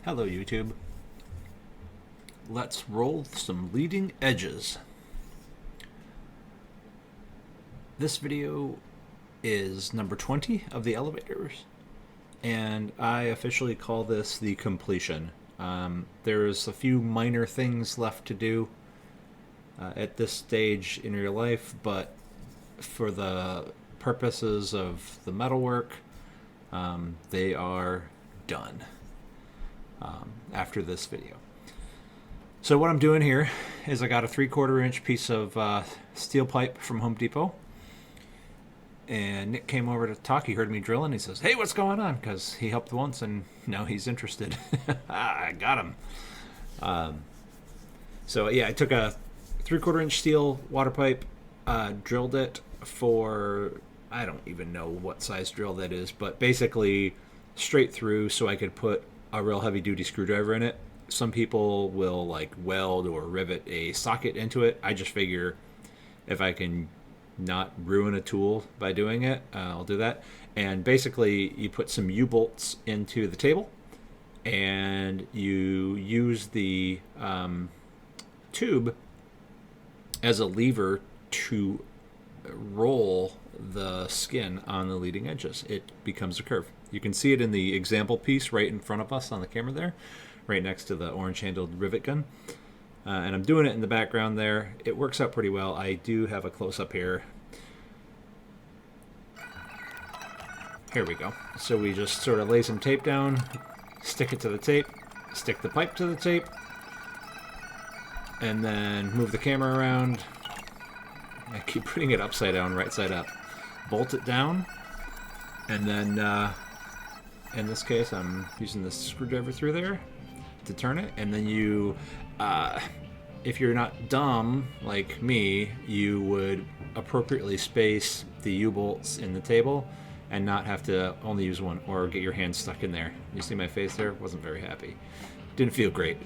Hello YouTube. Let's roll some leading edges. This video is number 20 of the elevators, and I officially call this the completion. There's a few minor things left to do at this stage in your life, but for the purposes of the metalwork, they are done after this video. So what I'm doing here is I got a 3/4 inch piece of steel pipe from Home Depot, and Nick came over to talk. He heard me drilling. He says, "Hey, what's going on?" Because he helped once and now he's interested. I got him. So yeah, I took a 3/4 inch steel water pipe, drilled it for, I don't even know what size drill that is, but basically straight through so I could put a real heavy duty screwdriver in it. Some people will like weld or rivet a socket into it. I just figure if I can not ruin a tool by doing it, I'll do that. And basically you put some U-bolts into the table and you use the tube as a lever to roll the skin on the leading edges. It becomes a curve. You can see it in the example piece right in front of us on the camera there, right next to the orange handled rivet gun. And I'm doing it in the background there. It works out pretty well. I do have a close-up here. Here we go. So we just sort of lay some tape down, stick it to the tape, stick the pipe to the tape, and then move the camera around. I keep putting it upside down, right side up. Bolt it down, and then in this case I'm using this screwdriver through there to turn it, and then you if you're not dumb like me, you would appropriately space the U-bolts in the table and not have to only use one or get your hand stuck in there. You see my face there? Wasn't very happy. Didn't feel great.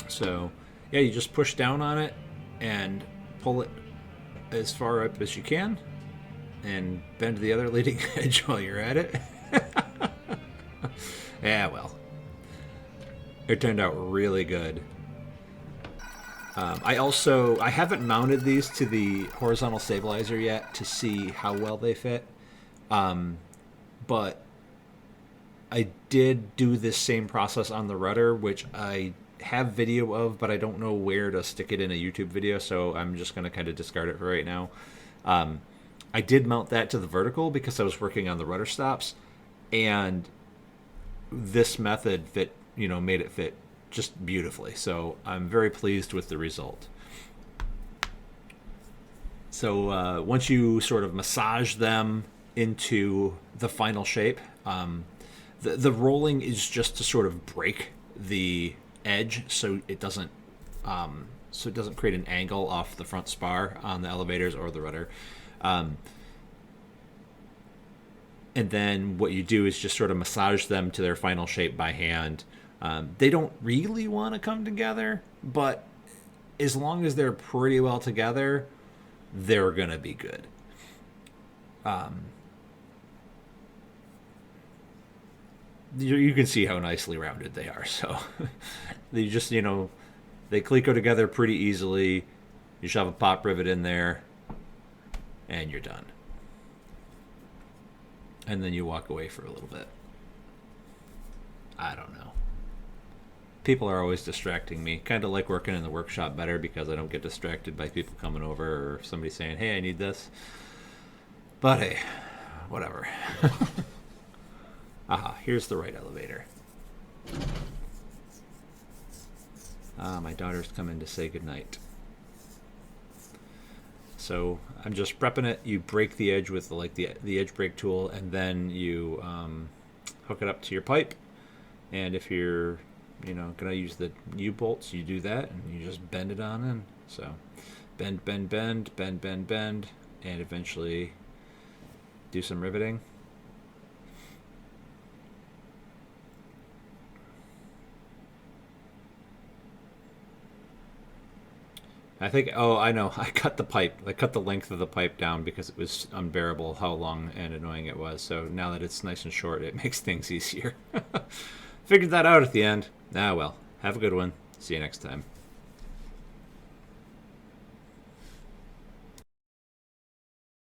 So yeah, you just push down on it and pull it as far up as you can and bend the other leading edge while you're at it. Yeah, well, it turned out really good. I haven't mounted these to the horizontal stabilizer yet to see how well they fit, but I did do this same process on the rudder, which I have video of, but I don't know where to stick it in a YouTube video, so I'm just going to kind of discard it for right now. I did mount that to the vertical because I was working on the rudder stops, and this method made it fit just beautifully. So I'm very pleased with the result. So once you sort of massage them into the final shape, the rolling is just to sort of break the edge so it doesn't create an angle off the front spar on the elevators or the rudder. And then what you do is just sort of massage them to their final shape by hand. They don't really want to come together, but as long as they're pretty well together, they're going to be good. You can see how nicely rounded they are. So they just, they Cleco together pretty easily. You shove a pop rivet in there and you're done. And then you walk away for a little bit. I don't know. People are always distracting me. Kind of like working in the workshop better because I don't get distracted by people coming over or somebody saying, "Hey, I need this." But hey, whatever. Aha, here's the right elevator. My daughter's coming to say goodnight. So I'm just prepping it. You break the edge with the edge break tool, and then you hook it up to your pipe. And if you're gonna use the U-bolts, you do that, and you just bend it on in. So bend, bend, bend, bend, bend, bend, and eventually do some riveting. I think. Oh, I know. I cut the pipe. I cut the length of the pipe down because it was unbearable how long and annoying it was. So now that it's nice and short, it makes things easier. Figured that out at the end. Ah, well. Have a good one. See you next time.